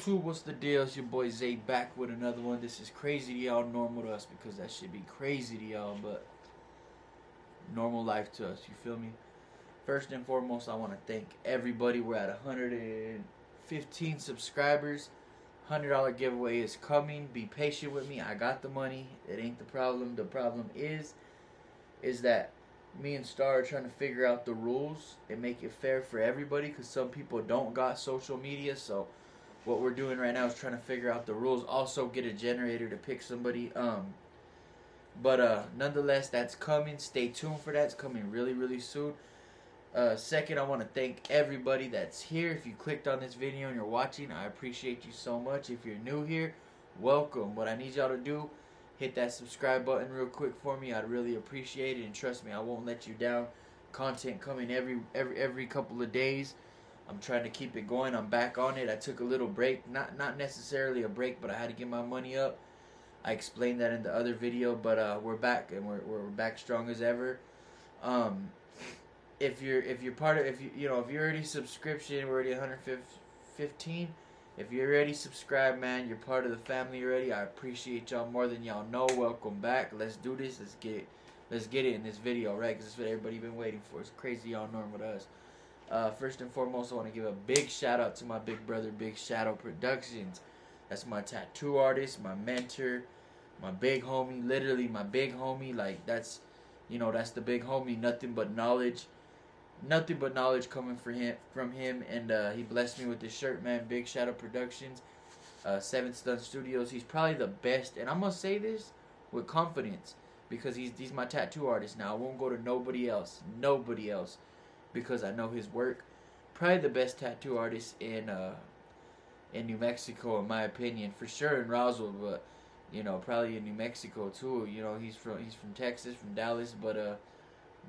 YouTube, what's the deal? It's your boy Zay back with another one. This is crazy to y'all, normal to us, because that should be crazy to y'all, but normal life to us, you feel me? First and foremost, I want to thank everybody. We're at 115 subscribers. $100 giveaway is coming. Be patient with me. I got the money. It ain't the problem. The problem is that me and Star are trying to figure out the rules and make it fair for everybody, because some people don't got social media. So what we're doing right now is trying to figure out the rules. Also get a generator to pick somebody. But nonetheless, that's coming. Stay tuned for that. It's coming really, really soon. Second, I want to thank everybody that's here. If you clicked on this video and you're watching, I appreciate you so much. If you're new here, welcome. What I need y'all to do, hit that subscribe button real quick for me. I'd really appreciate it, and trust me, I won't let you down. Content coming every couple of days. I'm trying to keep it going. I'm back on it. I took a little break, not necessarily a break, but I had to get my money up. I explained that in the other video, but we're back, and we're back strong as ever. If you're part of, if you're already subscription, we're already 115. If you're already subscribed, man, you're part of the family already. I appreciate y'all more than y'all know. Welcome back. Let's do this. Let's get it in this video, right? Because it's what everybody been waiting for. It's crazy y'all knowing with us. First and foremost, I want to give a big shout out to my big brother, Big Shadow Productions. That's my tattoo artist, my mentor, my big homie. Literally my big homie. Like that's the big homie. Nothing but knowledge coming from him, and he blessed me with this shirt, man. Big Shadow Productions, Seventh Stun Studios. He's probably the best, and I'm gonna say this with confidence because he's my tattoo artist now. I won't go to nobody else, because I know his work. Probably the best tattoo artist in New Mexico, in my opinion, for sure in Roswell, but probably in New Mexico too. He's from Texas, from Dallas, but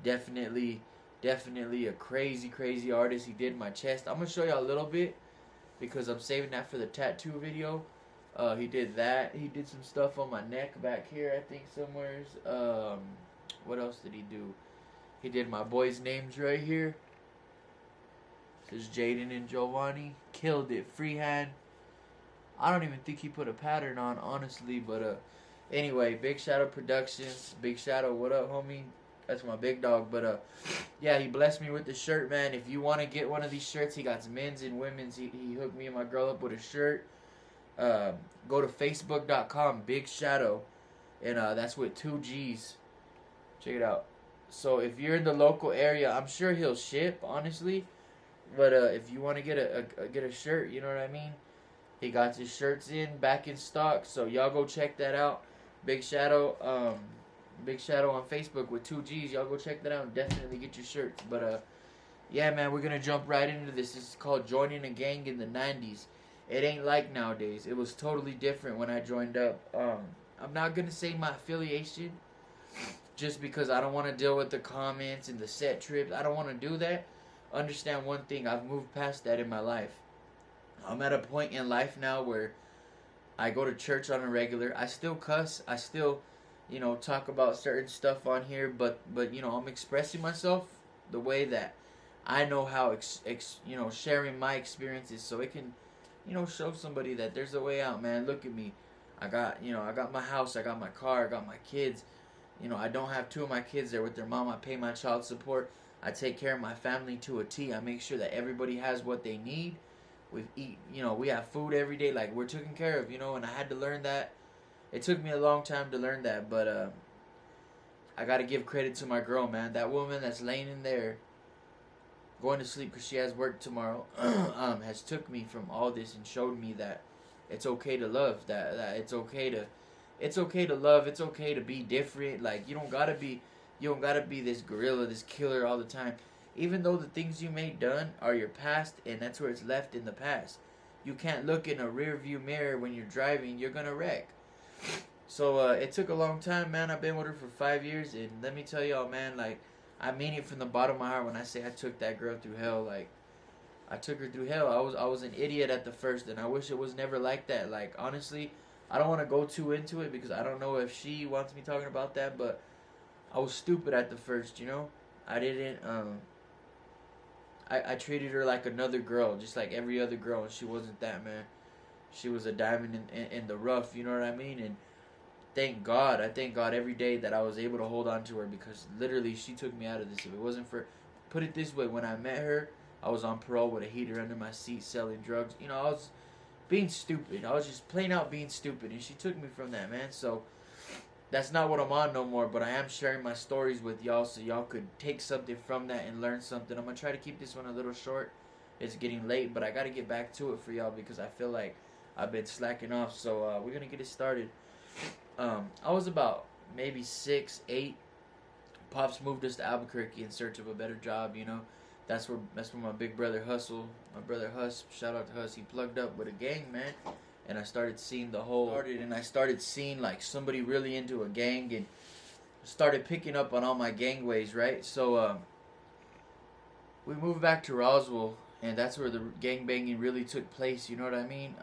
definitely a crazy artist. He did my chest. I'm gonna show y'all a little bit because I'm saving that for the tattoo video. He did that. He did some stuff on my neck back here, I think somewheres. What else did he do? He did my boys' names right here. This is Jaden and Giovanni. Killed it. Freehand. I don't even think he put a pattern on, honestly, but anyway, Big Shadow Productions. Big Shadow, what up, homie? That's my big dog, but yeah, he blessed me with the shirt, man. If you want to get one of these shirts, he got men's and women's. He hooked me and my girl up with a shirt. Go to facebook.com, Big Shadow, and that's with 2 G's. Check it out. So if you're in the local area, I'm sure he'll ship, honestly. But if you want to get a shirt, you know what I mean? He got his shirts back in stock. So y'all go check that out. Big Shadow on Facebook with 2 G's. Y'all go check that out and definitely get your shirts. But yeah, man, we're gonna jump right into this. This is called joining a gang in the 90s. It ain't like nowadays. It was totally different when I joined up. I'm not gonna say my affiliation, just because I don't want to deal with the comments and the set trips. I don't want to do that. Understand one thing, I've moved past that in my life. I'm at a point in life now where I go to church on a regular. I still cuss. I still, talk about certain stuff on here, but I'm expressing myself the way that I know how, sharing my experiences so it can, show somebody that there's a way out, man. Look at me. I got my house, I got my car, I got my kids. I don't have 2 of my kids there with their mom. I pay my child support. I take care of my family to a T. I make sure that everybody has what they need. We have food every day. Like, we're taken care of, and I had to learn that. It took me a long time to learn that, but I got to give credit to my girl, man. That woman that's laying in there going to sleep because she has work tomorrow has took me from all this and showed me that it's okay to love, that it's okay to love, it's okay to be different. Like, you don't gotta be this gorilla, this killer all the time. Even though the things you made done are your past, and that's where it's left in the past. You can't look in a rear view mirror when you're driving. You're gonna wreck. So it took a long time, man. I've been with her for 5 years, and let me tell y'all, man, like, I mean it from the bottom of my heart when I say I took that girl through hell. Like, I took her through hell. I was an idiot at the first, and I wish it was never like that. Like, honestly, I don't want to go too into it because I don't know if she wants me talking about that, but I was stupid at the first, I didn't, I treated her like another girl, just like every other girl, and she wasn't that, man. She was a diamond in the rough, you know what I mean? And I thank God every day that I was able to hold on to her, because literally she took me out of this. If it wasn't for, put it this way, when I met her, I was on parole with a heater under my seat selling drugs. You know, I was being stupid. I was just plain out being stupid, and she took me from that, man. So that's not what I'm on no more, but I am sharing my stories with y'all so y'all could take something from that and learn something. I'm going to try to keep this one a little short. It's getting late, but I got to get back to it for y'all because I feel like I've been slacking off. So we're going to get it started. I was about maybe 6, 8. Pops moved us to Albuquerque in search of a better job, you know. That's where my big brother hustle. My brother Huss, shout out to Huss. He plugged up with a gang, man. And I started seeing I started seeing like somebody really into a gang, and started picking up on all my gang ways, right? So we moved back to Roswell, and that's where the gang banging really took place, you know what I mean?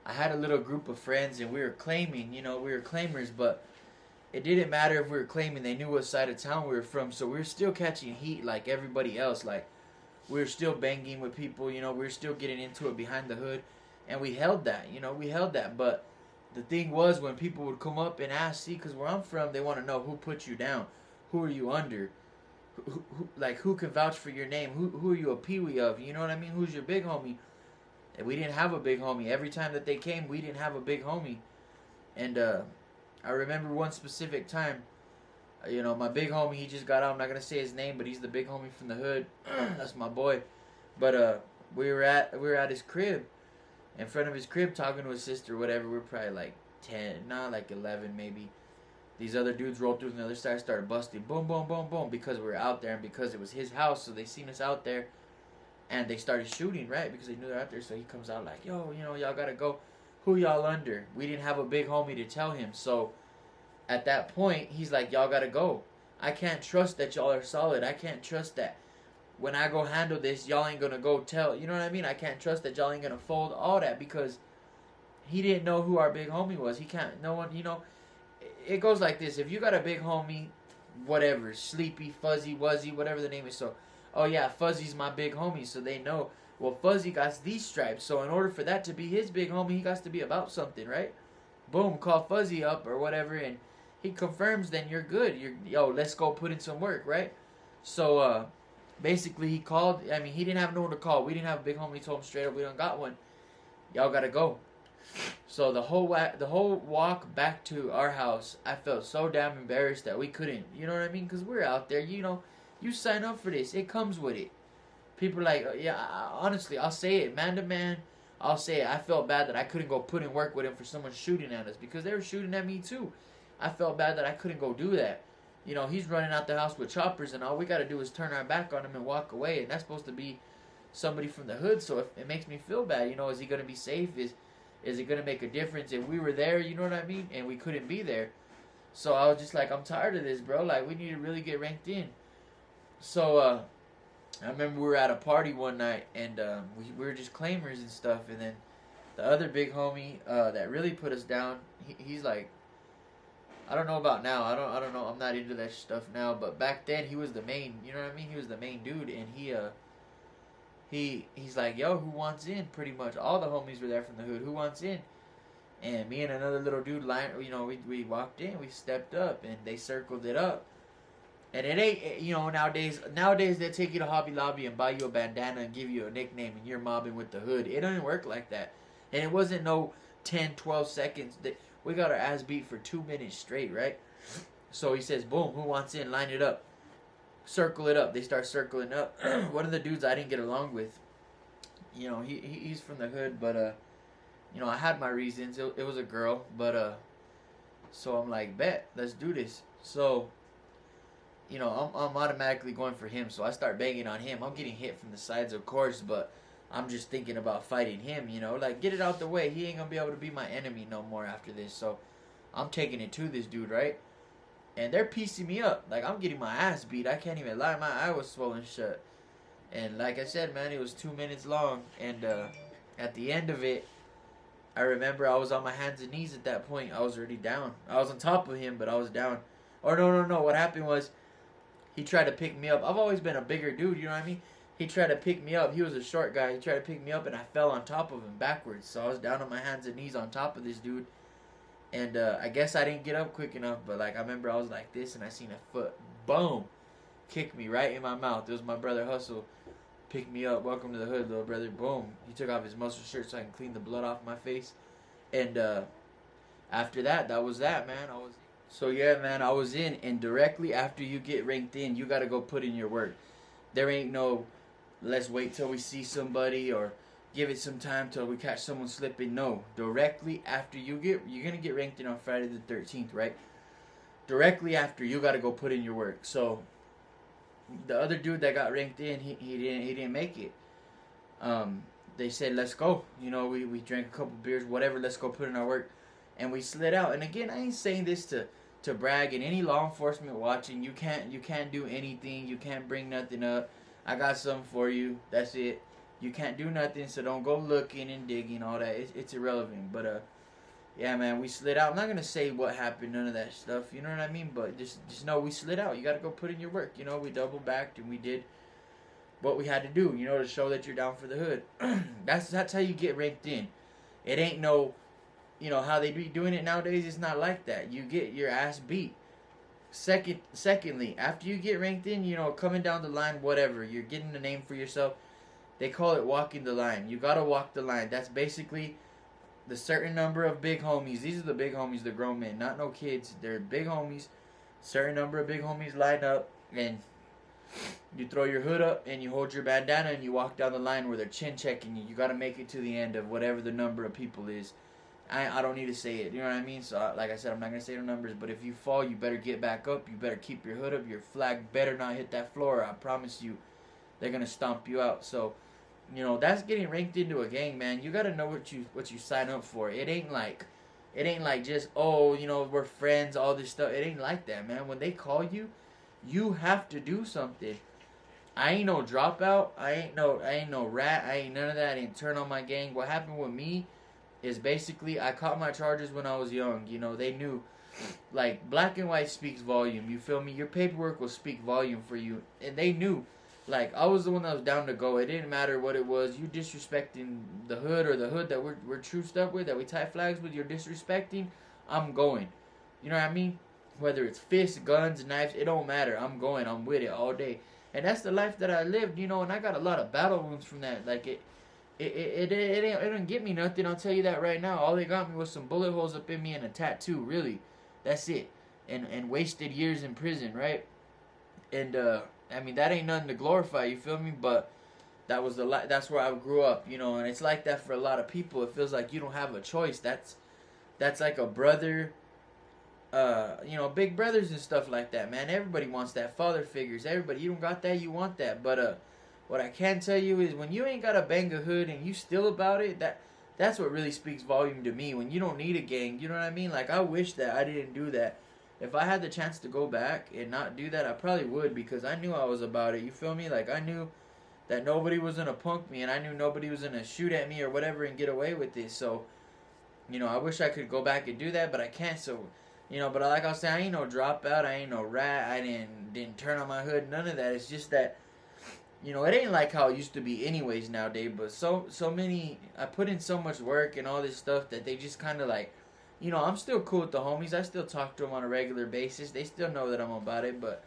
I had a little group of friends, and we were claiming, you know, we were claimers, but it didn't matter if we were claiming. They knew what side of town we were from, so we were still catching heat like everybody else. Like, we were still banging with people, you know, we were still getting into it behind the hood, and we held that, you know, we held that. But the thing was, when people would come up and ask, see, because where I'm from, they want to know who put you down, who are you under, who can vouch for your name, who are you a peewee of, you know what I mean, who's your big homie? And we didn't have a big homie. Every time that they came, we didn't have a big homie. And I remember one specific time, you know, my big homie, he just got out. I'm not gonna say his name, but he's the big homie from the hood. That's my boy. But we were at his crib, in front of his crib, talking to his sister, or whatever. We were probably like 10, not like 11 maybe. These other dudes rolled through from the other side, started busting, boom, boom, boom, boom, because we were out there and because it was his house. So they seen us out there, and they started shooting, right? Because they knew they're out there. So he comes out like, yo, you know, y'all gotta go. Who y'all under? We didn't have a big homie to tell him. So at that point, he's like, y'all gotta go. I can't trust that y'all are solid. I can't trust that when I go handle this, y'all ain't gonna go tell. You know what I mean? I can't trust that y'all ain't gonna fold all that, because he didn't know who our big homie was. He can't, no one, you know. It goes like this. If you got a big homie, whatever, Sleepy, Fuzzy, Wuzzy, whatever the name is. So, oh yeah, Fuzzy's my big homie, so they know. Well, Fuzzy got these stripes, so in order for that to be his big homie, he got to be about something, right? Boom, call Fuzzy up or whatever, and he confirms, then you're good. Yo, let's go put in some work, right? So, basically he called. I mean, he didn't have no one to call. We didn't have a big homie. He told him straight up, we don't got one. Y'all gotta go. So the whole walk back to our house, I felt so damn embarrassed that we couldn't. You know what I mean? Because we're out there. You know, you sign up for this. It comes with it. People are like, yeah, honestly, I'll say it, man to man. I'll say it. I felt bad that I couldn't go put in work with him for someone shooting at us, because they were shooting at me too. I felt bad that I couldn't go do that. You know, he's running out the house with choppers, and all we got to do is turn our back on him and walk away. And that's supposed to be somebody from the hood, so it makes me feel bad. You know, is he going to be safe? Is it going to make a difference if we were there, you know what I mean? And we couldn't be there. So I was just like, I'm tired of this, bro. Like, we need to really get ranked in. So, I remember we were at a party one night, and we were just claimers and stuff, and then the other big homie that really put us down, he's like, I don't know about now. I don't know. I'm not into that stuff now, but back then he was the main. You know what I mean? He was the main dude, and he's like, yo, who wants in? Pretty much all the homies were there from the hood. Who wants in? And me and another little dude, you know, we walked in. We stepped up, and they circled it up. And it ain't, you know, nowadays they take you to Hobby Lobby and buy you a bandana and give you a nickname, and you're mobbing with the hood. It doesn't work like that. And it wasn't no 10, 12 seconds. We got our ass beat for 2 minutes straight, right? So he says, boom, who wants in? Line it up. Circle it up. They start circling up. One of the dudes I didn't get along with, you know, he's from the hood, but, you know, I had my reasons. It was a girl, but, so I'm like, bet, let's do this. So, you know, I'm automatically going for him, so I start banging on him. I'm getting hit from the sides, of course, but I'm just thinking about fighting him, you know, like, get it out the way. He ain't gonna be able to be my enemy no more after this. So I'm taking it to this dude, right? And they're piecing me up. Like, I'm getting my ass beat. I can't even lie. My eye was swollen shut. And like I said, man, it was 2 minutes long. And at the end of it, I remember I was on my hands and knees at that point. I was already down. I was on top of him, but I was down. Or no. What happened was, he tried to pick me up. I've always been a bigger dude, you know what I mean? he tried to pick me up. He was a short guy. He tried to pick me up, and I fell on top of him backwards. So I was down on my hands and knees on top of this dude. And I guess I didn't get up quick enough, but like I remember I was like this, and I seen a foot, boom, kick me right in my mouth. It was my brother Hustle, picked me up. Welcome to the hood, little brother. Boom. He took off his muscle shirt so I can clean the blood off my face. And after that, that was that, man. So yeah, man, I was in, and directly after you get ranked in, you gotta go put in your work. There ain't no let's wait till we see somebody or give it some time till we catch someone slipping. No, directly after you're gonna get ranked in on Friday the 13th, right? Directly after, you gotta go put in your work. So the other dude that got ranked in, he didn't make it. They said let's go. You know, we drank a couple beers, whatever. Let's go put in our work, and we slid out. And again, I ain't saying this to brag. And any law enforcement watching, you can't do anything. You can't bring nothing up. I got something for you. That's it. You can't do nothing, so don't go looking and digging, all that. It's irrelevant. But yeah, man, we slid out. I'm not gonna say what happened, none of that stuff. You know what I mean? But just know we slid out. You gotta go put in your work. You know, we double backed and we did what we had to do. You know, to show that you're down for the hood. That's how you get ranked in. It ain't no, you know, how they be doing it nowadays. It's not like that. You get your ass beat. Secondly, after you get ranked in, you know, coming down the line, whatever, you're getting a name for yourself. They call it walking the line. You gotta walk the line. That's basically the certain number of big homies. These are the big homies, the grown men, not no kids. They're big homies. Certain number of big homies line up, and you throw your hood up and you hold your bandana and you walk down the line where they're chin checking you. You gotta make it to the end of whatever the number of people is. I don't need to say it, you know what I mean? So, like I said, I'm not going to say the numbers, but if you fall, you better get back up. You better keep your hood up. Your flag better not hit that floor. I promise you, they're going to stomp you out. So, you know, that's getting ranked into a gang, man. You got to know what you sign up for. It ain't like just, oh, you know, we're friends, all this stuff. It ain't like that, man. When they call you, you have to do something. I ain't no dropout. I ain't no rat. I ain't none of that. I didn't turn on my gang. What happened with me is basically I caught my charges when I was young. You know, they knew, like, black and white speaks volume. You feel me? Your paperwork will speak volume for you. And they knew, like, I was the one that was down to go. It didn't matter what it was. You disrespecting the hood or the hood that we're truced up with, that we tie flags with, you're disrespecting, I'm going. You know what I mean? Whether it's fists, guns, knives, it don't matter. I'm going. I'm with it all day. And that's the life that I lived, you know, and I got a lot of battle wounds from that. Like, it didn't get me nothing, I'll tell you that right now. All they got me was some bullet holes up in me and a tattoo, really. That's it. And wasted years in prison, right? And, I mean, that ain't nothing to glorify, you feel me? But that's where I grew up, you know, and it's like that for a lot of people. It feels like you don't have a choice. That's like a brother, you know, big brothers and stuff like that, man. Everybody wants that. Father figures, everybody. You don't got that, you want that. But, what I can tell you is when you ain't got a bang of hood and you still about it, that's what really speaks volume to me. When you don't need a gang, you know what I mean? Like, I wish that I didn't do that. If I had the chance to go back and not do that, I probably would, because I knew I was about it. You feel me? Like, I knew that nobody was going to punk me, and I knew nobody was going to shoot at me or whatever and get away with it. So, you know, I wish I could go back and do that, but I can't. So, you know, but like I was saying, I ain't no dropout. I ain't no rat. I didn't turn on my hood. None of that. It's just that, you know, it ain't like how it used to be anyways nowadays, but so many, I put in so much work and all this stuff that they just kind of like, you know, I'm still cool with the homies. I still talk to them on a regular basis. They still know that I'm about it, but,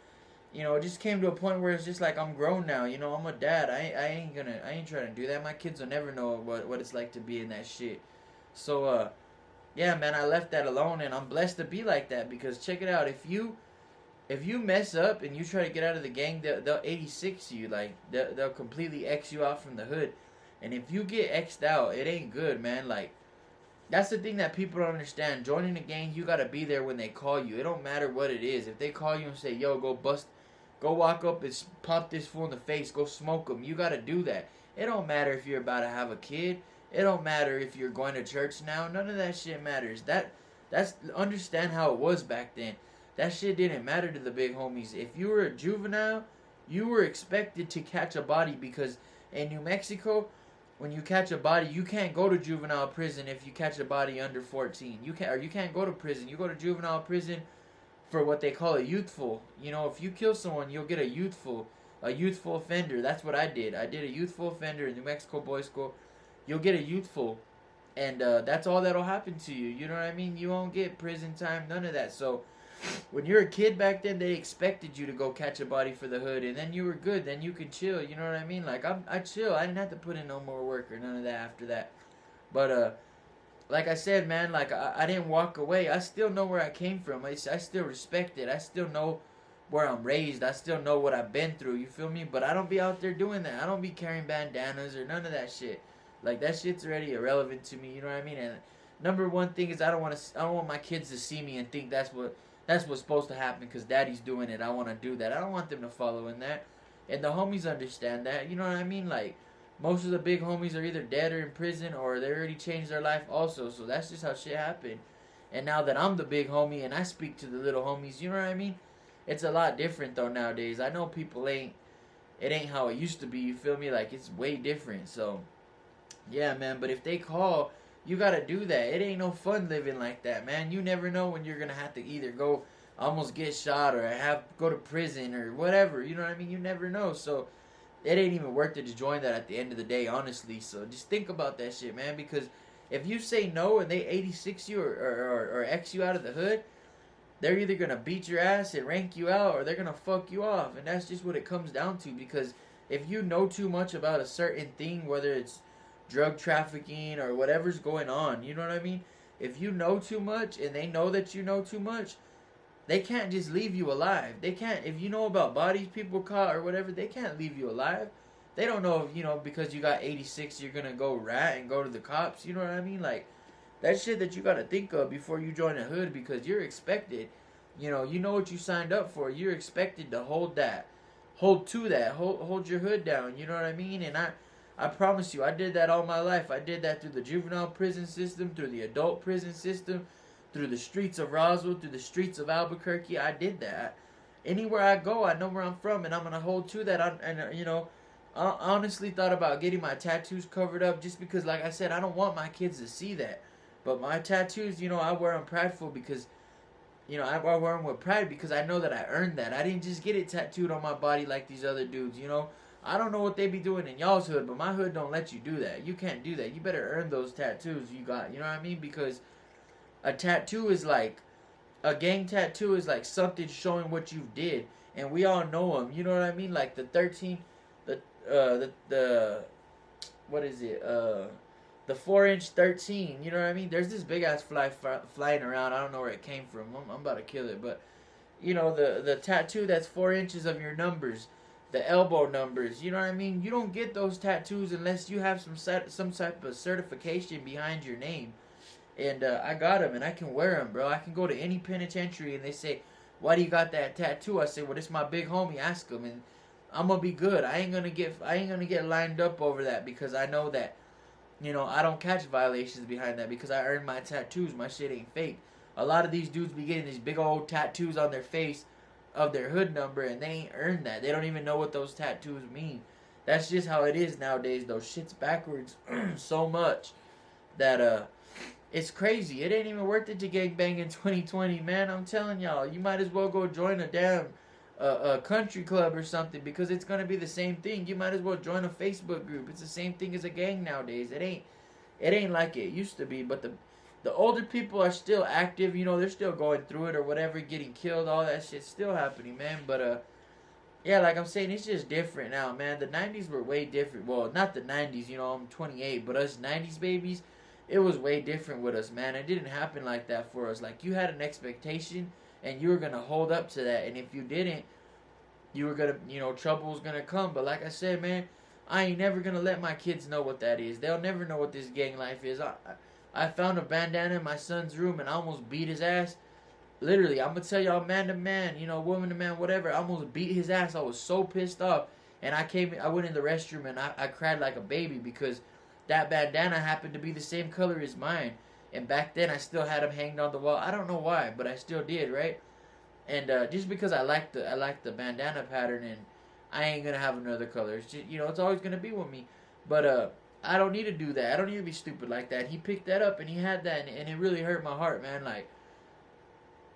you know, it just came to a point where it's just like I'm grown now. You know, I'm a dad. I ain't trying to do that. My kids will never know what it's like to be in that shit. So, yeah, man, I left that alone, and I'm blessed to be like that, because check it out. If you mess up and you try to get out of the gang, they'll 86 you. Like, they'll completely X you out from the hood. And if you get X'd out, it ain't good, man. Like, that's the thing that people don't understand. Joining a gang, you gotta be there when they call you. It don't matter what it is. If they call you and say, yo, go walk up and pop this fool in the face, go smoke him, you gotta do that. It don't matter if you're about to have a kid. It don't matter if you're going to church now. None of that shit matters. That's understand how it was back then. That shit didn't matter to the big homies. If you were a juvenile, you were expected to catch a body, because in New Mexico, when you catch a body, you can't go to juvenile prison if you catch a body under 14. You can't go to prison. You go to juvenile prison for what they call a youthful. You know, if you kill someone, you'll get a youthful. a youthful offender. That's what I did. I did a youthful offender in New Mexico Boys School. You'll get a youthful, and that's all that'll happen to you. You know what I mean? You won't get prison time, none of that. So when you're a kid back then, they expected you to go catch a body for the hood, and then you were good. Then you could chill. You know what I mean? Like I chill. I didn't have to put in no more work or none of that after that. But like I said, man, like I didn't walk away. I still know where I came from. I still respect it. I still know where I'm raised. I still know what I've been through. You feel me? But I don't be out there doing that. I don't be carrying bandanas or none of that shit. Like that shit's already irrelevant to me. You know what I mean? And number one thing is I don't want my kids to see me and think that's what's supposed to happen because daddy's doing it. I want to do that. I don't want them to follow in that. And the homies understand that. You know what I mean? Like most of the big homies are either dead or in prison or they already changed their life also. So that's just how shit happened. And now that I'm the big homie and I speak to the little homies, you know what I mean? It's a lot different though nowadays. I know people it ain't how it used to be, you feel me? Like it's way different. So yeah, man, but if they call, you gotta do that. It ain't no fun living like that, man. You never know when you're gonna have to either go almost get shot or go to prison or whatever. You know what I mean? You never know. So it ain't even worth it to join that at the end of the day, honestly. So just think about that shit, man. Because if you say no and they 86 you or X you out of the hood, they're either gonna beat your ass and rank you out or they're gonna fuck you off. And that's just what it comes down to. Because if you know too much about a certain thing, whether it's drug trafficking or whatever's going on, you know what I mean? If you know too much and they know that you know too much, they can't just leave you alive. They can't, if you know about bodies people caught or whatever, they can't leave you alive. They don't know if, because you got 86, you're gonna go rat and go to the cops, you know what I mean? Like, that's shit that you gotta think of before you join a hood because you're expected, you know what you signed up for. You're expected to hold to that, hold your hood down, you know what I mean? And I promise you, I did that all my life. I did that through the juvenile prison system, through the adult prison system, through the streets of Roswell, through the streets of Albuquerque. I did that. Anywhere I go, I know where I'm from, and I'm going to hold to that. I honestly thought about getting my tattoos covered up just because, like I said, I don't want my kids to see that. But my tattoos, I wear them prideful because, I wear them with pride because I know that I earned that. I didn't just get it tattooed on my body like these other dudes, I don't know what they be doing in y'all's hood, but my hood don't let you do that. You can't do that. You better earn those tattoos you got. You know what I mean? Because a tattoo is like, a gang tattoo is like something showing what you did. And we all know them. You know what I mean? Like the 13, what is it? The 4-inch 13. You know what I mean? There's this big ass fly flying around. I don't know where it came from. I'm about to kill it. But, the tattoo that's 4 inches of your numbers. The elbow numbers, you know what I mean? You don't get those tattoos unless you have some type of certification behind your name. And I got them, and I can wear them, bro. I can go to any penitentiary, and they say, "Why do you got that tattoo?" I say, "Well, this my big homie. Ask him." And I'm gonna be good. I ain't gonna get lined up over that because I know that, I don't catch violations behind that because I earned my tattoos. My shit ain't fake. A lot of these dudes be getting these big old tattoos on their face of their hood number and they ain't earned that. They don't even know what those tattoos mean. That's just how it is nowadays though. Shit's backwards so much that it's crazy. It ain't even worth it to gangbang in 2020, man. I'm telling y'all, you might as well go join a damn a country club or something because it's gonna be the same thing. You might as well join a Facebook group. It's the same thing as a gang nowadays. It ain't like it used to be, but the older people are still active, they're still going through it or whatever, getting killed, all that shit's still happening, man. But, yeah, like I'm saying, it's just different now, man. The 90s were way different. Well, not the 90s, I'm 28, but us 90s babies, it was way different with us, man. It didn't happen like that for us. Like, you had an expectation, and you were going to hold up to that. And if you didn't, you were going to, trouble was going to come. But like I said, man, I ain't never going to let my kids know what that is. They'll never know what this gang life is. I found a bandana in my son's room and I almost beat his ass. Literally, I'm going to tell y'all man to man, woman to man, whatever. I almost beat his ass. I was so pissed off. And I went in the restroom and I cried like a baby because that bandana happened to be the same color as mine. And back then I still had him hanging on the wall. I don't know why, but I still did, right? And just because I like the bandana pattern and I ain't going to have another color. It's just, it's always going to be with me. But, I don't need to do that. I don't need to be stupid like that. He picked that up and he had that and it really hurt my heart, man. Like,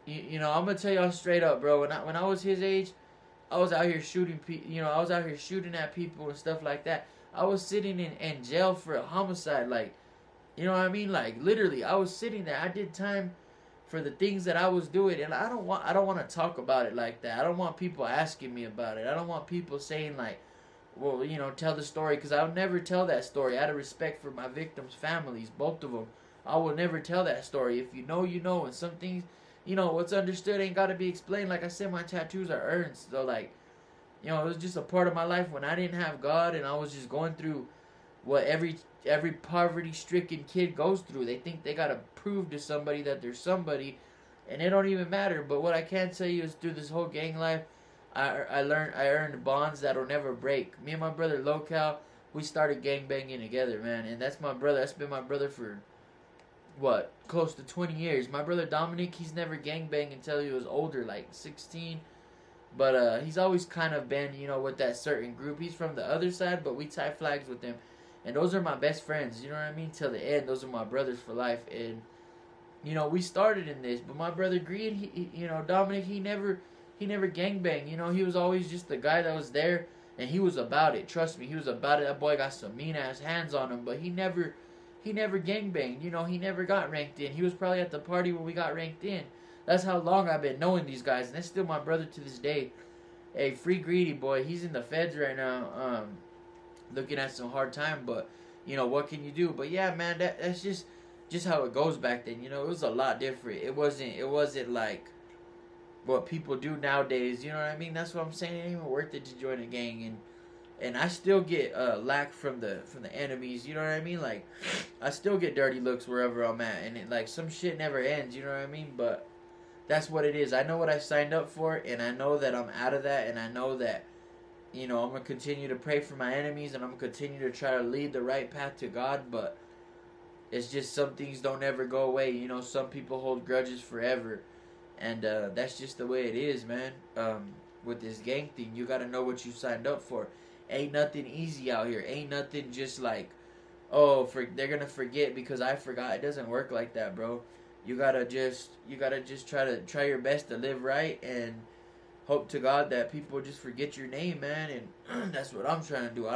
I'm gonna tell y'all straight up, bro. When I was his age, I was out here shooting I was out here shooting at people and stuff like that. I was sitting in jail for a homicide, like, you know what I mean? Like, literally, I was sitting there. I did time for the things that I was doing, and I don't want to talk about it like that. I don't want people asking me about it. I don't want people saying like, well, tell the story, because I'll never tell that story. Out of respect for my victims' families, both of them, I will never tell that story. If you know, you know, and some things, what's understood ain't got to be explained. Like I said, my tattoos are urns, so like, it was just a part of my life when I didn't have God, and I was just going through what every poverty-stricken kid goes through. They think they gotta prove to somebody that they're somebody, and it don't even matter. But what I can tell you is, through this whole gang life, I earned bonds that'll never break. Me and my brother Local, we started gang banging together, man, and that's my brother. That's been my brother for what, close to 20 years. My brother Dominic, he's never gang banged until he was older, like 16. But he's always kind of been, with that certain group. He's from the other side, but we tie flags with them. And those are my best friends, you know what I mean? Till the end, those are my brothers for life. And, we started in this. But my brother Green, Dominic, he never gangbanged. He was always just the guy that was there. And he was about it. Trust me, he was about it. That boy got some mean-ass hands on him. But he never gangbanged. He never got ranked in. He was probably at the party when we got ranked in. That's how long I've been knowing these guys, and that's still my brother to this day. Hey, free Greedy, boy. He's in the feds right now, looking at some hard time, but, what can you do? But yeah, man, that's just how it goes back then. It was a lot different. It wasn't like what people do nowadays, you know what I mean? That's what I'm saying. It ain't even worth it to join a gang, and I still get lack from the enemies, you know what I mean? Like, I still get dirty looks wherever I'm at, and like, some shit never ends, you know what I mean? But that's what it is. I know what I signed up for, and I know that I'm out of that, and I know that, I'm going to continue to pray for my enemies, and I'm going to continue to try to lead the right path to God, but it's just some things don't ever go away. Some people hold grudges forever, and that's just the way it is, man. With this gang thing, you got to know what you signed up for. Ain't nothing easy out here. Ain't nothing just like, they're going to forget because I forgot. It doesn't work like that, bro. You gotta just try your best to live right, and hope to God that people just forget your name, man. And that's what I'm trying to do.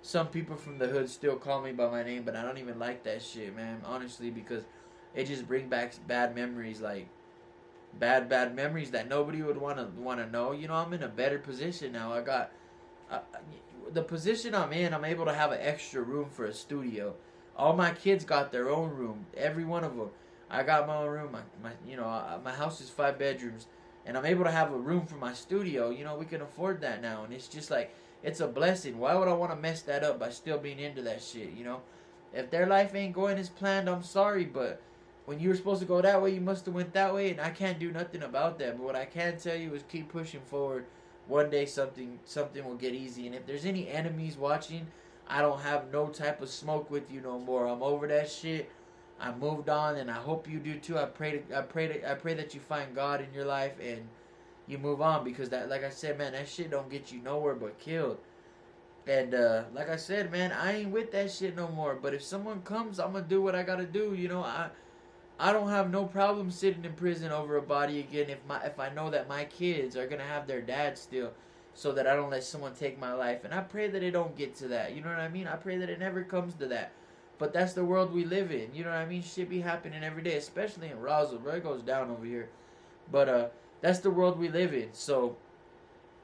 Some people from the hood still call me by my name, but I don't even like that shit, man, honestly, because it just brings back bad memories, like bad memories that nobody would want to know. I'm in a better position now. I got the position I'm in. I'm able to have an extra room for a studio. All my kids got their own room, every one of them. I got my own room. My house is 5 bedrooms, and I'm able to have a room for my studio. We can afford that now, and it's just like, it's a blessing. Why would I want to mess that up by still being into that shit? If their life ain't going as planned, I'm sorry, but when you were supposed to go that way, you must have went that way, and I can't do nothing about that. But what I can tell you is keep pushing forward. One day something will get easy, and if there's any enemies watching, I don't have no type of smoke with you no more. I'm over that shit. I moved on, and I hope you do too. I pray that you find God in your life and you move on, because that, like I said, man, that shit don't get you nowhere but killed. And like I said, man, I ain't with that shit no more. But if someone comes, I'm gonna do what I gotta do. I don't have no problem sitting in prison over a body again if I know that my kids are gonna have their dad still, so that I don't let someone take my life. And I pray that it don't get to that. You know what I mean? I pray that it never comes to that. But that's the world we live in. You know what I mean? Shit be happening every day, especially in Roswell, bro. It goes down over here. But that's the world we live in. So,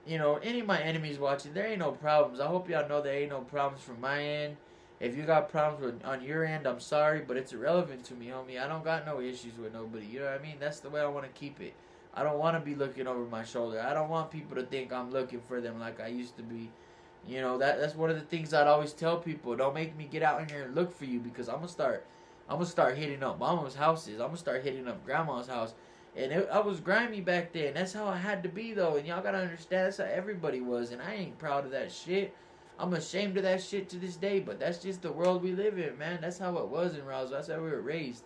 any of my enemies watching, there ain't no problems. I hope y'all know there ain't no problems from my end. If you got problems on your end, I'm sorry, but it's irrelevant to me, homie. I don't got no issues with nobody. You know what I mean? That's the way I want to keep it. I don't want to be looking over my shoulder. I don't want people to think I'm looking for them like I used to be. That's one of the things I'd always tell people. Don't make me get out in here and look for you, because I'm gonna start hitting up mama's houses. I'm gonna start hitting up grandma's house. And I was grimy back then. That's how I had to be, though. And y'all gotta understand, that's how everybody was. And I ain't proud of that shit. I'm ashamed of that shit to this day. But that's just the world we live in, man. That's how it was in Roswell. That's how we were raised.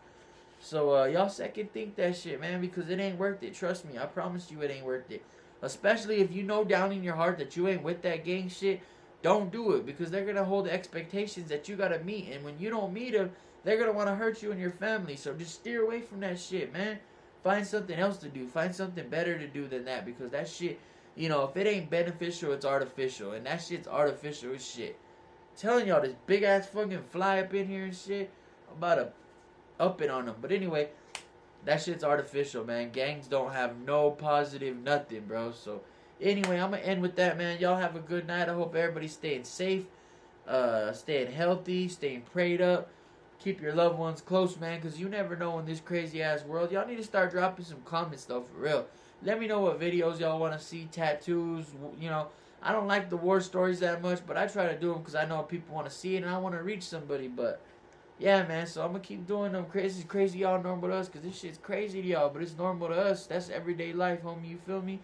So y'all second think that shit, man, because it ain't worth it. Trust me. I promise you it ain't worth it. Especially if you know down in your heart that you ain't with that gang shit. Don't do it, because they're going to hold expectations that you got to meet. And when you don't meet them, they're going to want to hurt you and your family. So just steer away from that shit, man. Find something else to do. Find something better to do than that, because that shit You know, if it ain't beneficial, it's artificial. And that shit's artificial as shit. I'm telling y'all, this big ass fucking fly up in here and shit. I'm about to up it on them. But anyway, that shit's artificial, man. Gangs don't have no positive nothing, bro. So anyway, I'm gonna end with that, man. Y'all have a good night. I hope everybody's staying safe, staying healthy, staying prayed up. Keep your loved ones close, man, because you never know in this crazy ass world. Y'all need to start dropping some comments though, for real. Let me know what videos y'all want to see, tattoos. You know, I don't like the war stories that much, but I try to do them because I know people want to see it and I want to reach somebody. But yeah, man, so I'm gonna keep doing them. Crazy y'all normal to us, because this shit's crazy to y'all, but it's normal to us. That's everyday life, homie. You feel me?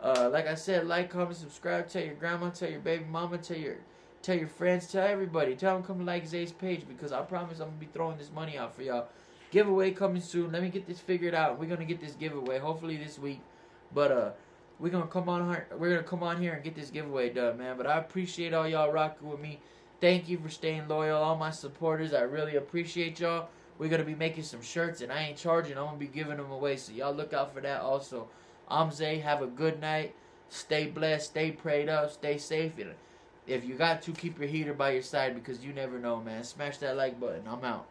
Like I said, like, comment, subscribe. Tell your grandma, tell your baby mama, tell your friends, tell everybody. Tell them come like Zay's page, because I promise I'm gonna be throwing this money out for y'all. Giveaway coming soon. Let me get this figured out. We're gonna get this giveaway hopefully this week. But we're gonna come on here. We're gonna come on here and get this giveaway done, man. But I appreciate all y'all rocking with me. Thank you for staying loyal, all my supporters. I really appreciate y'all. We're gonna be making some shirts, and I ain't charging. I'm gonna be giving them away, so y'all look out for that. Also, I'm Zay. Have a good night. Stay blessed. Stay prayed up. Stay safe. And if you got to, keep your heater by your side, because you never know, man. Smash that like button. I'm out.